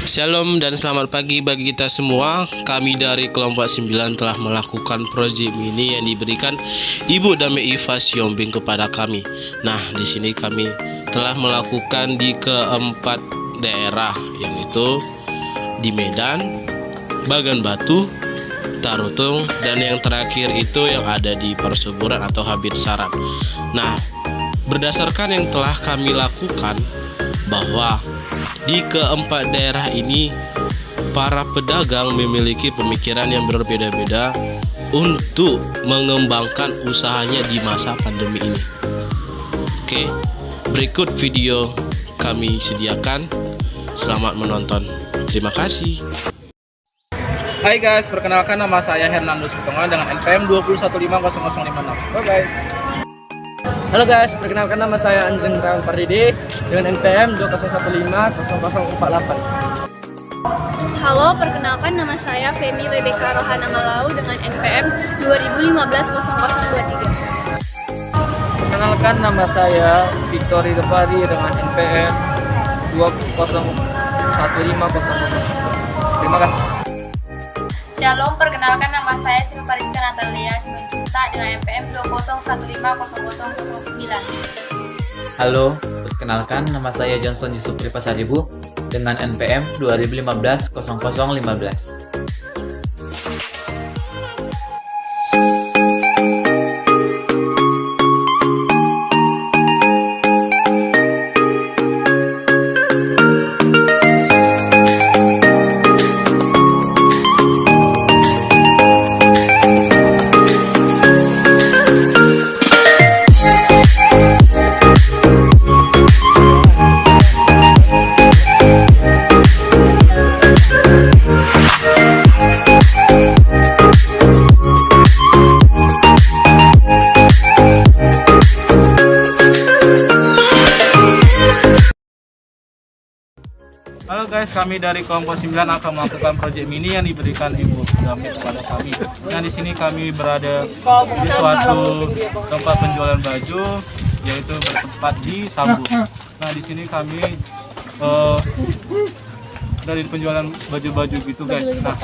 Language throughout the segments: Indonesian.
Shalom dan selamat pagi bagi kita semua. Kami dari kelompok 9 telah melakukan proyek mini yang diberikan Ibu Dame Iva Siombing kepada kami. Nah, di sini kami telah melakukan di keempat daerah, yaitu di Medan, Bagan Batu, Tarutung, dan yang terakhir itu yang ada di Persuburan atau Habit Saran. Nah, berdasarkan yang telah kami lakukan, bahwa di keempat daerah ini para pedagang memiliki pemikiran yang berbeda-beda untuk mengembangkan usahanya di masa pandemi ini. Oke, berikut video kami sediakan. Selamat menonton. Terima kasih. Hai guys, perkenalkan nama saya Hernando Sutonga dengan NPM 2150056. Bye-bye. Halo guys, perkenalkan nama saya Andren Rang Pardede dengan NPM 20150048. Halo, perkenalkan nama saya Femi Rebecca Rohana Malau dengan NPM 20150023. Perkenalkan nama saya Victory Depari dengan NPM 201500. Terima kasih. Shalom, perkenalkan nama saya Silva Rizka Natalia Simanjunta dengan NPM 2015009. Halo, perkenalkan nama saya Johnson Yusufri Pasaribu dengan NPM 2015-0015. Halo guys, kami dari kelompok 9 akan melakukan proyek mini yang diberikan Ibu Dame kepada kami. Nah, di sini kami berada di suatu tempat penjualan baju, yaitu bertempat di Sambu. Nah, di sini kami dari penjualan baju-baju gitu guys. Nah,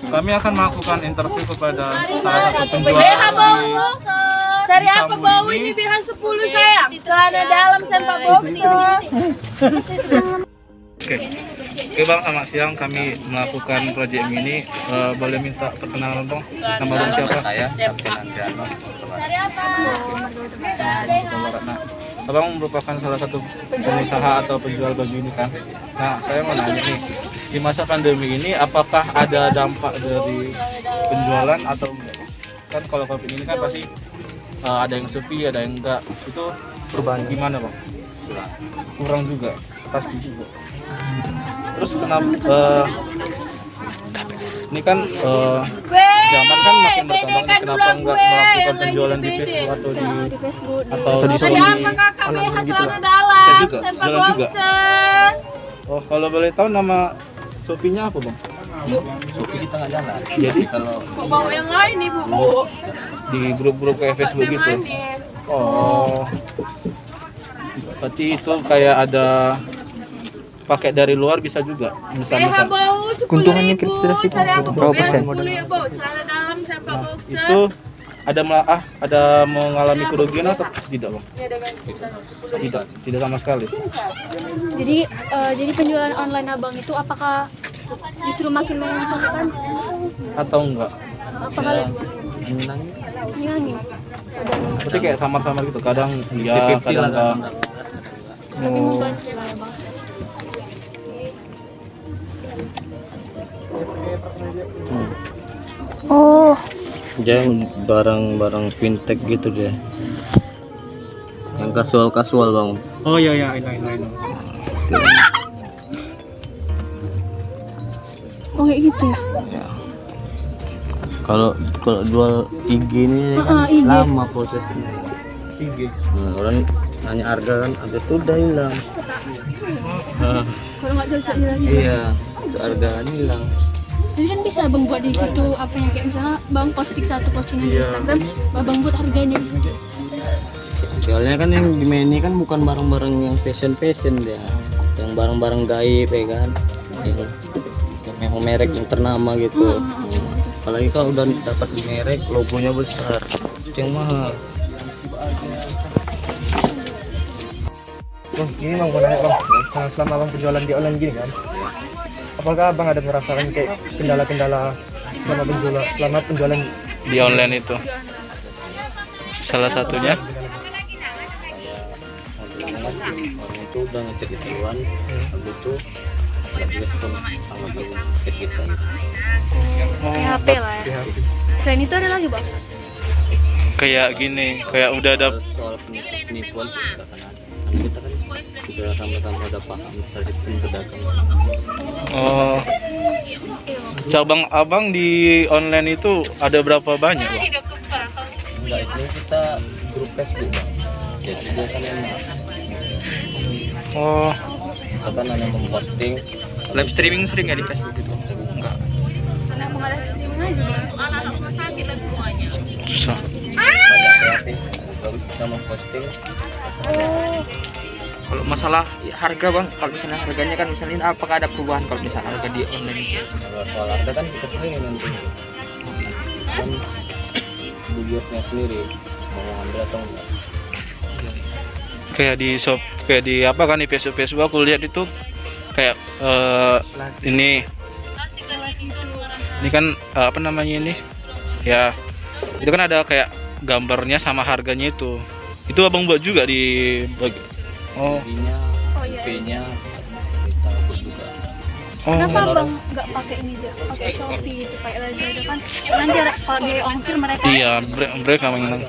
kami akan melakukan interview kepada salah satu penjual Dari apa bau ini bihan 10 sayang? Celana dalam sempak boxer. Oke Bang, selamat siang. Kami melakukan proyek mini. Boleh minta perkenalan Bang? Nama Bang siapa? Saya Kapten Andriano. Nah, Abang merupakan salah satu pengusaha atau penjual baju ini kan. Nah, saya mau nanya nih, di masa pandemi ini apakah ada dampak dari penjualan atau enggak? Kan kalau COVID ini kan pasti ada yang sepi, ada yang enggak. Itu perubahan gimana Bang? Kurang juga, pasti juga. Terus kenapa ini kan zaman kan makin berkembang, kenapa enggak melakukan penjualan di Facebook atau di online gitu lah? Saya juga jualan juga. Oh, kalau boleh tahu nama Shopee-nya apa Bang? Shopee di tengah jalan. Jadi kalau Bau yang lain nih, Bu. di grup-grup kayak Facebook gitu. Oh, berarti itu kayak ada pakai dari luar bisa juga, misalnya keuntungannya kira-kira berapa persen? itu ada mengalami kerugian atau tidak Bang? Tidak sama sekali. Jadi penjualan online abang itu apakah justru makin menguntungkan Atau enggak? apakah menyenangi? Berarti kayak samar-samar gitu, kadang iya, kadang enggak. Lebih membantu lah abang. Oh, jangan barang-barang fintech gitu deh. Yang kasual-kasual Bang. Oh iya, I know. Oh kayak gitu ya? Ya. Kalau jual IG ini kan IG. lama prosesnya. IG. Orang nanya harga kan, ada tuh udah hilang. Kalau nggak cocok lagi. Iya, harga hilang. Jadi kan bisa abang buat di situ apa yang kayak misalnya bang satu postingan di Instagram, abang buat harganya di situ. Soalnya kan yang di mini kan bukan barang-barang yang fashion dia, yang barang-barang gaib ya kan. yang memang merek yang ternama gitu. Apalagi kalau udah dapat merek logonya besar, itu yang mahal. Bang, gini bang, mau nanya bang, selama abang penjualan di online gini kan, apakah abang ada merasakan kayak kendala-kendala selama penjualan Di online itu salah satunya Orang itu udah ngecek duluan, habis itu nggak direspon sama chat kita. PHP lah ya. Selain itu ada lagi bang? kayak gini, kayak udah ada Soal penipuan kita kan ada. Kita kan sudah sama-sama udah paham dari sistem pedagang. oh cabang abang di online itu ada berapa banyak Bang? Enggak, itu kita grup Facebook bang. Jadi dia kan yang Oh, kita kan hanya memposting. Live streaming sering ya di Facebook itu? Enggak. Karena emang ada streaming aja bang. Untuk anak-anak rumah sakit dan semuanya. susah. Pada kreatif, baru kita memposting. Kalau masalah harga bang, kalau misalnya harganya kan misalnya apakah ada perubahan kalau misalnya harga di online itu? Kalau soal harga kan kita sendiri nanti kan bujurnya sendiri mau ngambil atau enggak. Kayak di shop, kayak di apa kan di Facebook aku lihat itu kayak ini kan apa namanya ini ya, itu kan ada kayak gambarnya sama harganya itu abang buat juga di oh Jadinya, IP-nya kita buat juga. Kenapa bang nggak pakai ini aja? Pakai Shopee itu kayak Lazada kan? Nanti kalau di ongkir mereka. iya mereka memang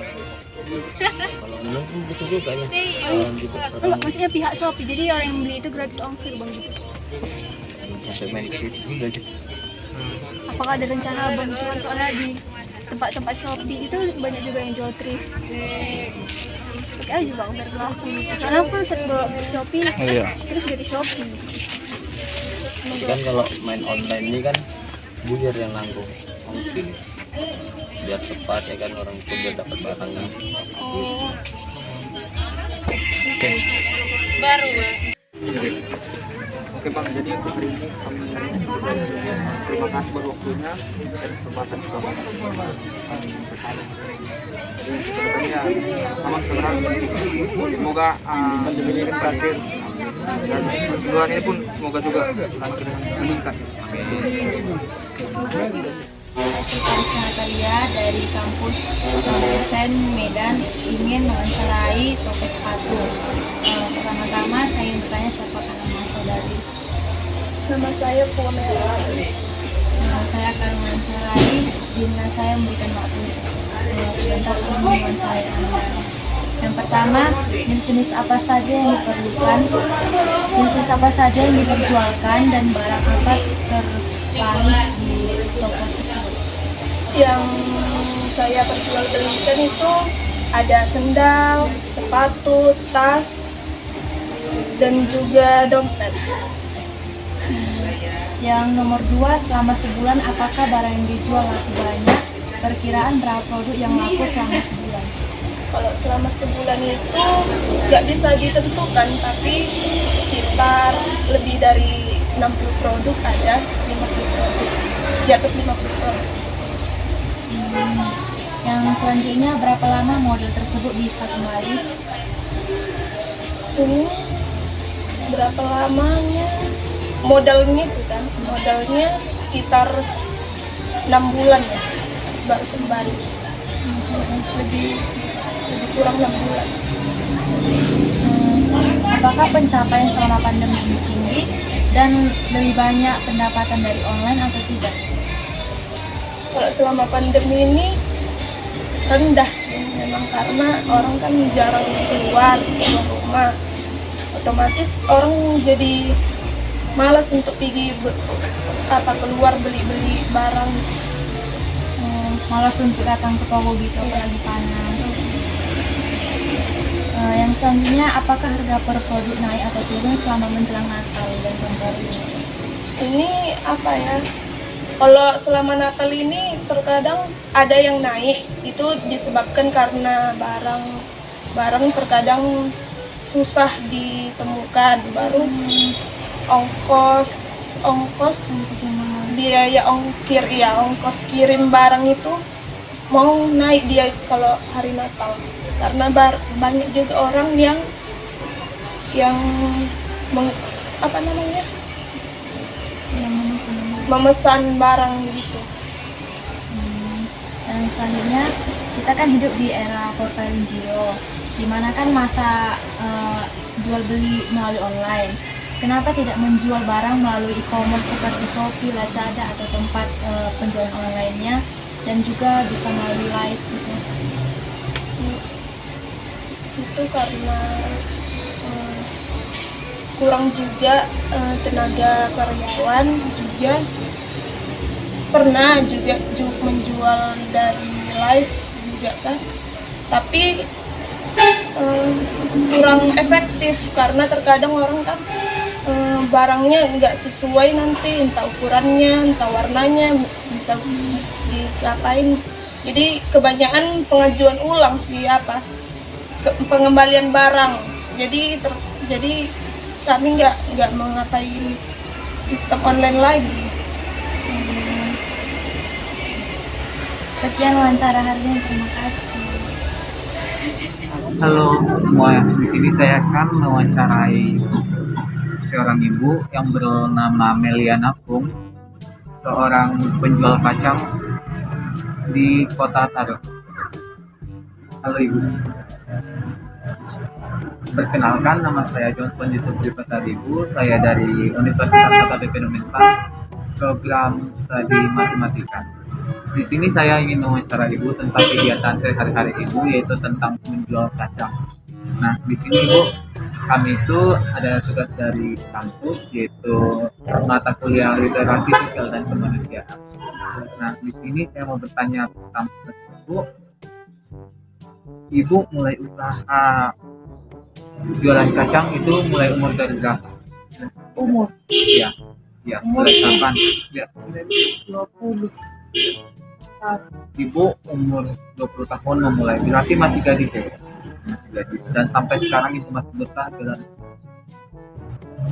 Kalau online pun gitu juga ya. Enggak, maksudnya pihak Shopee. Jadi orang yang beli itu gratis ongkir bang gitu. Sampai main ke situ juga gitu. Apakah ada rencana bang jual, soalnya di tempat-tempat Shopee itu banyak juga yang jual thrift. Pakai aja bang biar laku. Soalnya aku sering bawa Shopee, iya. terus dari Shopee. Jadi kan kalau main online ini kan buyar yang nanggung ongkir. Biar cepat ya kan, orang itu biar dapat barangnya. Oke. Oke bang, jadi untuk hari ini kami terima kasih buat waktunya dan kesempatan juga bang. Jadi kedepannya amat berharap semoga pandemi ini kan berakhir dan penjualan ini pun semoga juga lancar dan meningkat. Sekretaris Natalia dari kampus Sen Medan ingin mewawancarai toko sepatu. Pertama-tama saya ingin bertanya siapa nama saudari. Nama saya Pomela. Saya akan mewawancarai jika saya memberikan waktu sebentar untuk mewawancarai Anda. Yang pertama, jenis apa saja yang diperlukan, jenis apa saja yang diperjualkan, dan barang apa terlaris di toko tersebut. Yang saya perjualbelikan itu ada sendal, sepatu, tas, dan juga dompet. Yang nomor 2, selama sebulan apakah barang yang dijual laku banyak? Perkiraan berapa produk yang laku selama sebulan? Kalau selama sebulan itu nggak bisa ditentukan, tapi sekitar lebih dari 60 produk ada, 50 produk, di atas 50 produk. Yang selanjutnya, berapa lama model tersebut bisa kembali? Ini berapa lamanya? Modalnya itu kan, modalnya sekitar 6 bulan ya, baru kembali. Lebih kurang 6 bulan. Apakah pencapaian selama pandemi ini tinggi dan lebih banyak pendapatan dari online atau tidak? Kalau selama pandemi ini rendah sih, memang karena orang kan jarang keluar rumah, otomatis orang jadi malas untuk pergi keluar beli barang. Malas untuk datang ke toko gitu, apalagi panas. Yang selanjutnya, apakah harga per produk naik atau turun selama menjelang Natal dan tahun baru ini? Ini apa ya? Kalau selama Natal ini terkadang ada yang naik, itu disebabkan karena barang terkadang susah ditemukan, baru ongkos ongkos biaya ongkir ya, ongkos kirim barang itu mau naik dia kalau hari Natal, karena banyak juga orang yang apa namanya, memesan barang gitu. Dan selanjutnya kita kan hidup di era 4.0, dimana kan masa jual beli melalui online. Kenapa tidak menjual barang melalui e-commerce seperti Shopee, Lazada atau tempat penjualan online-nya, dan juga bisa melalui live gitu? Itu karena kurang juga tenaga karyawan, juga pernah juga menjual dari live juga kan, tapi kurang efektif karena terkadang orang kan barangnya nggak sesuai, nanti entah ukurannya, entah warnanya, bisa diapain. Jadi kebanyakan pengajuan ulang sih, pengembalian barang. Jadi kami nggak mengapain sistem online lagi. Sekian wawancara hari ini, terima kasih. Halo semua, di sini saya akan mewawancarai seorang ibu yang bernama Meliana Pung, seorang penjual kacang di Kota Taro. Halo Ibu. Perkenalkan, nama saya Johnson Yusufri Pasaribu. Saya dari Universitas KTP Mental, program studi matematika. Di sini saya ingin mewawancara Ibu tentang kegiatan sehari-hari Ibu, yaitu tentang menjual kacang. Nah, di sini Ibu, kami itu ada tugas dari kampus, yaitu mata kuliah literasi sosial dan kemanusiaan. Nah, di sini saya mau bertanya tentang Ibu mulai usaha jualan kacang itu mulai umur dari berapa? Umur? Iya, mulai kapan? Ya. 20. Ibu umur 20 tahun memulai, berarti masih gadis ya? Masih gadis. Dan sampai sekarang Ibu masih betah jualan.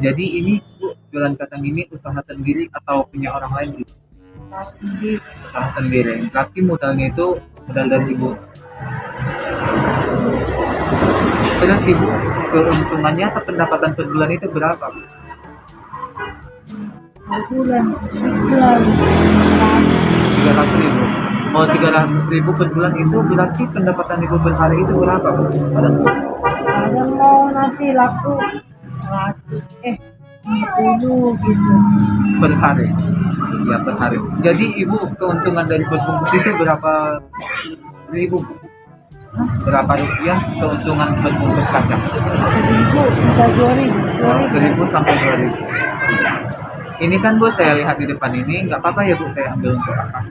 Jadi ini Bu, jualan kacang ini usaha sendiri atau punya orang lain? Usaha sendiri. Berarti modalnya itu modal dari Ibu. Terus Ibu, keuntungannya atau pendapatan per bulan itu berapa? Bulan 300.000. Mau 300.000 per bulan itu berarti pendapatan Ibu per hari itu berapa? kadang mau nanti laku 50 gitu Per hari. Ya, per hari. Jadi Ibu keuntungan dari berbungkus itu berapa ribu? Berapa rupiah keuntungan berbungkus kacang? 1.000 bisa 2.000 1.000 sampai 2.000. Ini kan Bu, saya lihat di depan ini, nggak apa-apa ya Bu, saya ambil untuk apa?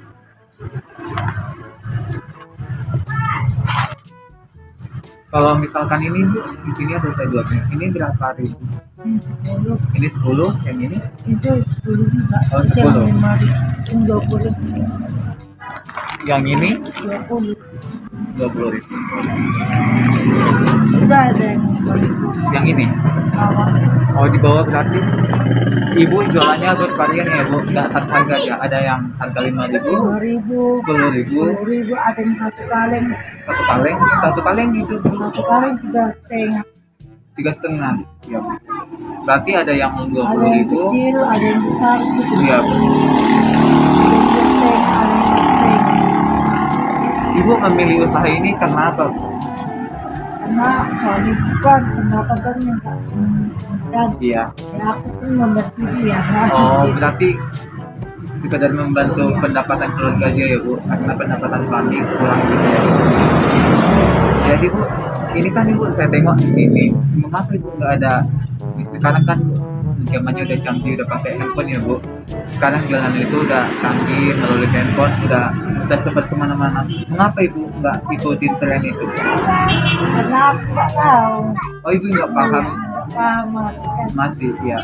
Kalau misalkan ini Bu, di sini ada saya dua. Ini berapa ribu? Ini 10. Ini 10, yang ini? Itu 10 juga. Oh, 10. Yang 20. Yang ini? 20. 20.000. Sudah ada Yang ini? Oh, di bawah berarti Ibu jualannya bervarian ya Bu, nggak satu harga ya, ada yang harga 5.000, 10.000, 10.000, ada yang satu kaleng itu 3,5. 3,5 ya Bu. Berarti ada yang Ada yang 20.000, kecil, ada yang besar gitu. iya Bu. Ibu memilih usaha ini karena apa Bu? Karena soalnya bukan pendapatannya dan Iya. ya aku pun membantu dia. Oh, berarti sekedar membantu pendapatan keluarga aja ya Bu, karena pendapatan suami kurang gitu ya. Jadi Bu, ini kan Ibu saya tengok di sini, mengapa Ibu nggak ada? Sekarang kan zamannya udah canggih, udah pakai handphone ya Bu. Sekarang jualan itu udah canggih melalui handphone, udah sempat kemana-mana. Mengapa Ibu nggak ikutin tren itu? Karena aku nggak tahu. Oh, Ibu nggak paham? Paham Masih, ya.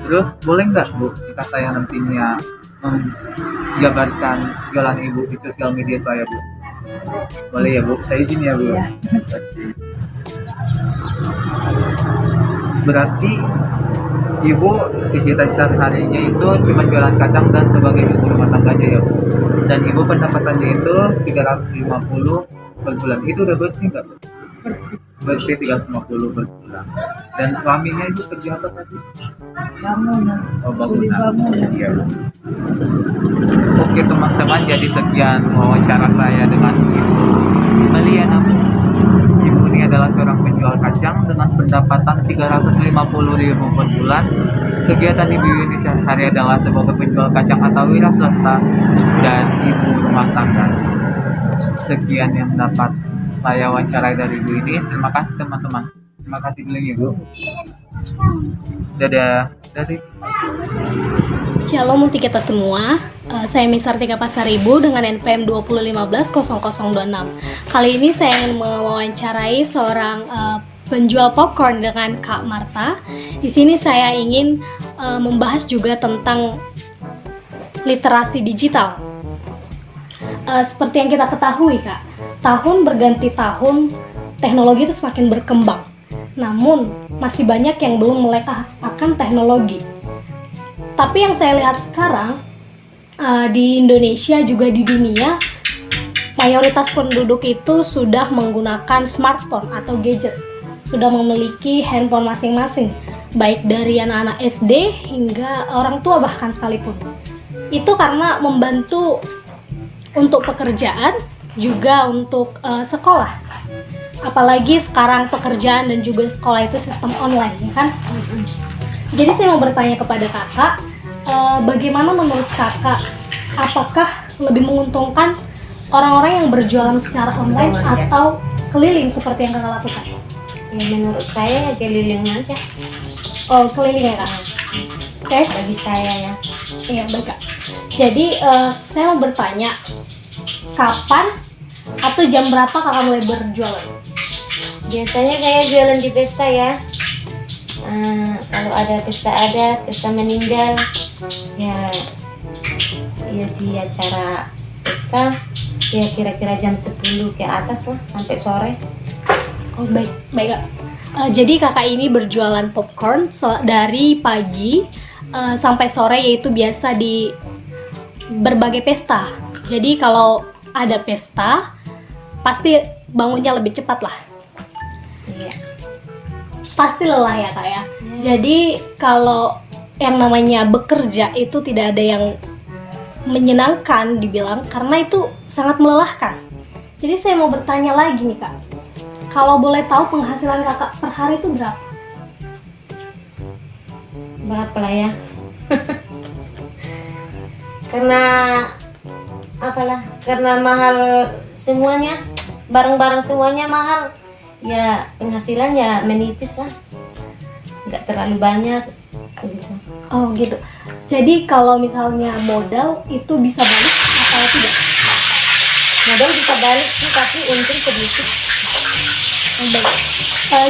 Terus boleh nggak Bu, jika saya nantinya menjabarkan jualan Ibu di sosial media saya Bu? Boleh ya Bu, saya izin ya Bu. Ya. Berarti Ibu kegiatan sehari-harinya itu cuma jualan kacang dan sebagai ibu rumah tangga aja ya Bu. Dan ibu pendapatannya itu 350 per bulan. Itu udah bersih nggak Bu? Bersih 350 per bulan. Dan suaminya itu kerja apa tadi? Bangunan. Oh, Kuli bangunan. bangunan. Iya. Oke teman-teman, jadi sekian wawancara saya dengan Ibu Meliana. Ibu ini adalah seorang penjual kacang dengan pendapatan 350.000 per bulan. Kegiatan ibu ini sehari adalah sebagai penjual kacang atau wira swasta dan ibu rumah tangga. Sekian yang dapat saya wawancarai dari ibu ini. Terima kasih teman-teman. Terima kasih dulu ibu. Dadah. Dari Shalom untuk kita semua. Saya Miss Sartika Pasaribu dengan NPM 20150026. Kali ini saya ingin mewawancarai seorang penjual popcorn dengan Kak Marta. Di sini saya ingin membahas juga tentang literasi digital. Seperti yang kita ketahui, Kak, tahun berganti tahun, teknologi itu semakin berkembang. Namun, masih banyak yang belum melek akan teknologi. Tapi yang saya lihat sekarang, di Indonesia juga di dunia, mayoritas penduduk itu sudah menggunakan smartphone atau gadget. Sudah memiliki handphone masing-masing, baik dari anak-anak SD hingga orang tua bahkan sekalipun. Itu karena membantu untuk pekerjaan, juga untuk sekolah. Apalagi sekarang pekerjaan dan juga sekolah itu sistem online, ya kan? Jadi saya mau bertanya kepada kakak, bagaimana menurut kakak, apakah lebih menguntungkan orang-orang yang berjualan secara online atau keliling seperti yang kakak lakukan? Ya, menurut saya ya keliling aja. Oh, keliling ya kak? Oke. Bagi saya ya. Iya, baik kak. Jadi saya mau bertanya, kapan atau jam berapa kakak mulai berjualan? Biasanya saya jualan di pesta ya. Kalau ada pesta meninggal, ya di acara pesta, ya kira-kira jam 10 ke atas lah, sampai sore. Oh, baik kak. Jadi kakak ini berjualan popcorn dari pagi sampai sore, yaitu biasa di berbagai pesta. Jadi kalau ada pesta, pasti bangunnya lebih cepat lah. Iya. Pasti lelah ya kak ya. Jadi kalau yang namanya bekerja itu tidak ada yang menyenangkan dibilang, karena itu sangat melelahkan. Jadi saya mau bertanya lagi nih kak, kalau boleh tahu penghasilan kakak per hari itu berapa? Berapa lah ya? Karena mahal semuanya, barang-barang semuanya mahal. Ya penghasilan ya menipis lah, nggak terlalu banyak gitu. Oh gitu. Jadi kalau misalnya modal itu bisa balik atau tidak? Modal bisa balik sih, tapi untung sedikit. Oh, baik.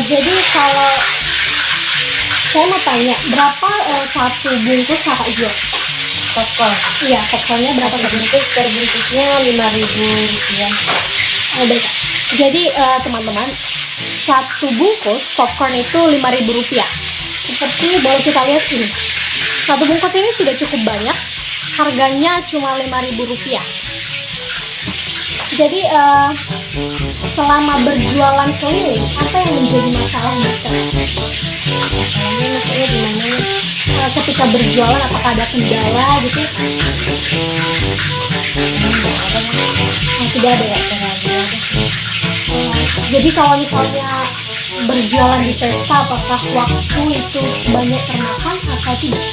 Jadi kalau saya mau tanya, berapa satu bungkus kakak jual? Popcorn? Iya, popcornnya berapa satu bungkus? Per bungkusnya Rp5.000. Oh, baik. Jadi teman-teman, satu bungkus popcorn itu Rp5.000. Seperti boleh kita lihat ini. Satu bungkus ini sudah cukup banyak. Harganya cuma Rp5.000. Jadi selama berjualan keliling, apa yang menjadi masalah nih? Masalahnya di mana? Ketika berjualan apakah ada kendala gitu? Tidak ada ya? Jadi kalau misalnya berjualan di pesta, apakah waktu itu banyak termakan atau tidak?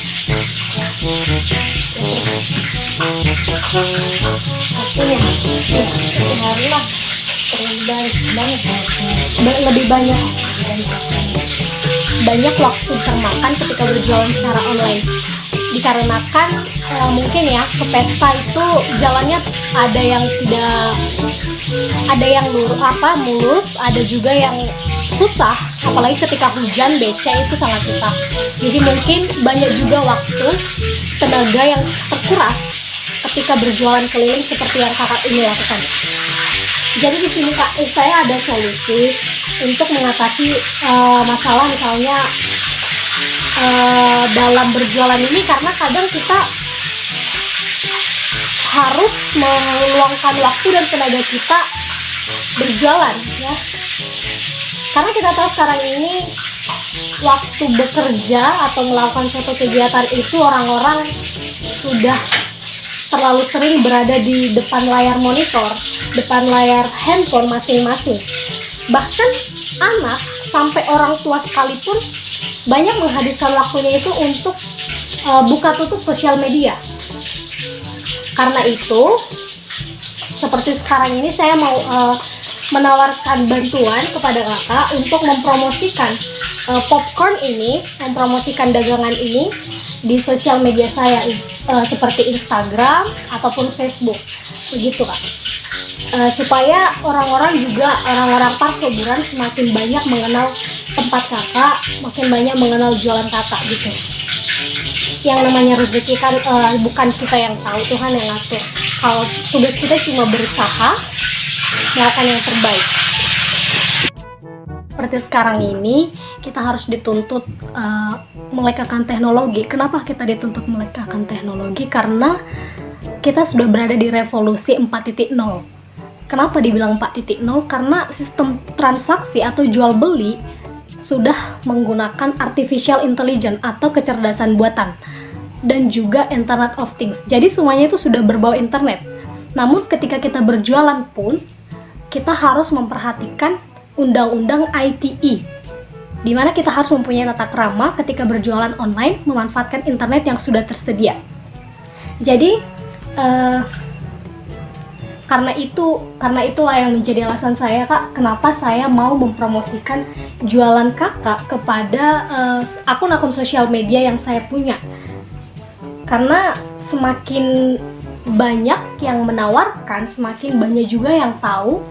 Waktunya sehari lah, lebih banyak waktu termakan ketika berjualan secara online. Dikarenakan mungkin ya ke pesta itu jalannya ada yang mulus, ada juga yang susah, apalagi ketika hujan becek itu sangat susah. Jadi mungkin banyak juga waktu, tenaga yang terkuras ketika berjualan keliling seperti yang kakak ini lakukan. Jadi di sini kak, saya ada solusi untuk mengatasi masalah misalnya dalam berjualan ini, karena kadang kita harus meluangkan waktu dan tenaga kita berjualan ya. Karena kita tahu sekarang ini waktu bekerja atau melakukan suatu kegiatan itu orang-orang sudah terlalu sering berada di depan layar monitor, depan layar handphone masing-masing. Bahkan anak sampai orang tua sekalipun banyak menghabiskan waktunya itu untuk buka tutup sosial media. Karena itu, seperti sekarang ini saya mau menawarkan bantuan kepada kakak untuk mempromosikan popcorn ini, mempromosikan dagangan ini di sosial media saya, seperti Instagram ataupun Facebook, begitu kak. Supaya orang-orang Parsoburan semakin banyak mengenal tempat kakak, makin banyak mengenal jualan kakak gitu. Yang namanya rezeki kan bukan kita yang tahu, Tuhan yang ngatur. Kalau tugas kita cuma berusaha melakukan yang terbaik. Seperti sekarang ini kita harus dituntut melekatkan teknologi. Kenapa kita dituntut melekatkan teknologi? Karena kita sudah berada di revolusi 4.0. Kenapa dibilang 4.0? Karena sistem transaksi atau jual beli sudah menggunakan artificial intelligence atau kecerdasan buatan, dan juga Internet of Things. Jadi semuanya itu sudah berbau internet. Namun ketika kita berjualan pun kita harus memperhatikan undang-undang ITE, di mana kita harus mempunyai tata krama ketika berjualan online, memanfaatkan internet yang sudah tersedia. Jadi karena itulah yang menjadi alasan saya kak, kenapa saya mau mempromosikan jualan kakak kepada akun-akun sosial media yang saya punya. Karena semakin banyak yang menawarkan, semakin banyak juga yang tahu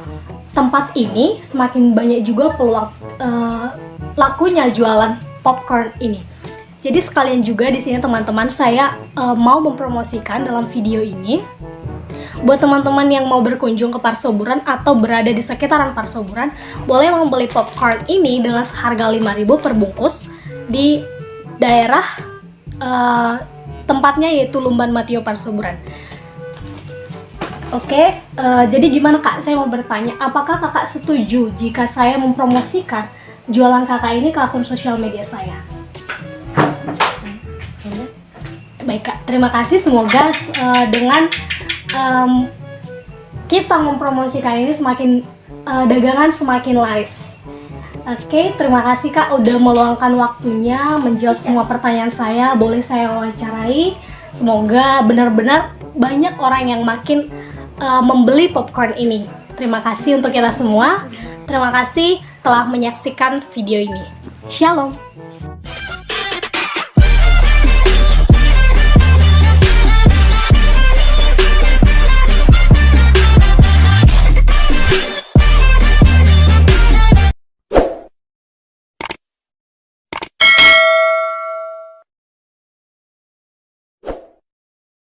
tempat ini, semakin banyak juga peluang lakunya jualan popcorn ini. Jadi sekalian juga di sini teman-teman, saya mau mempromosikan dalam video ini buat teman-teman yang mau berkunjung ke Parsoburan atau berada di sekitaran Parsoburan, boleh membeli popcorn ini dengan harga 5.000 per bungkus di daerah tempatnya, yaitu Lumban Matio Parsoburan. Oke, jadi gimana kak? Saya mau bertanya, apakah kakak setuju jika saya mempromosikan jualan kakak ini ke akun sosial media saya? Baik kak, terima kasih. Semoga dengan kita mempromosikan ini semakin dagangan semakin laris. Oke, terima kasih kak udah meluangkan waktunya menjawab semua pertanyaan saya. Boleh saya wawancarai. Semoga benar-benar banyak orang yang makin membeli popcorn ini. Terima kasih untuk kita semua. Terima kasih telah menyaksikan video ini. Shalom.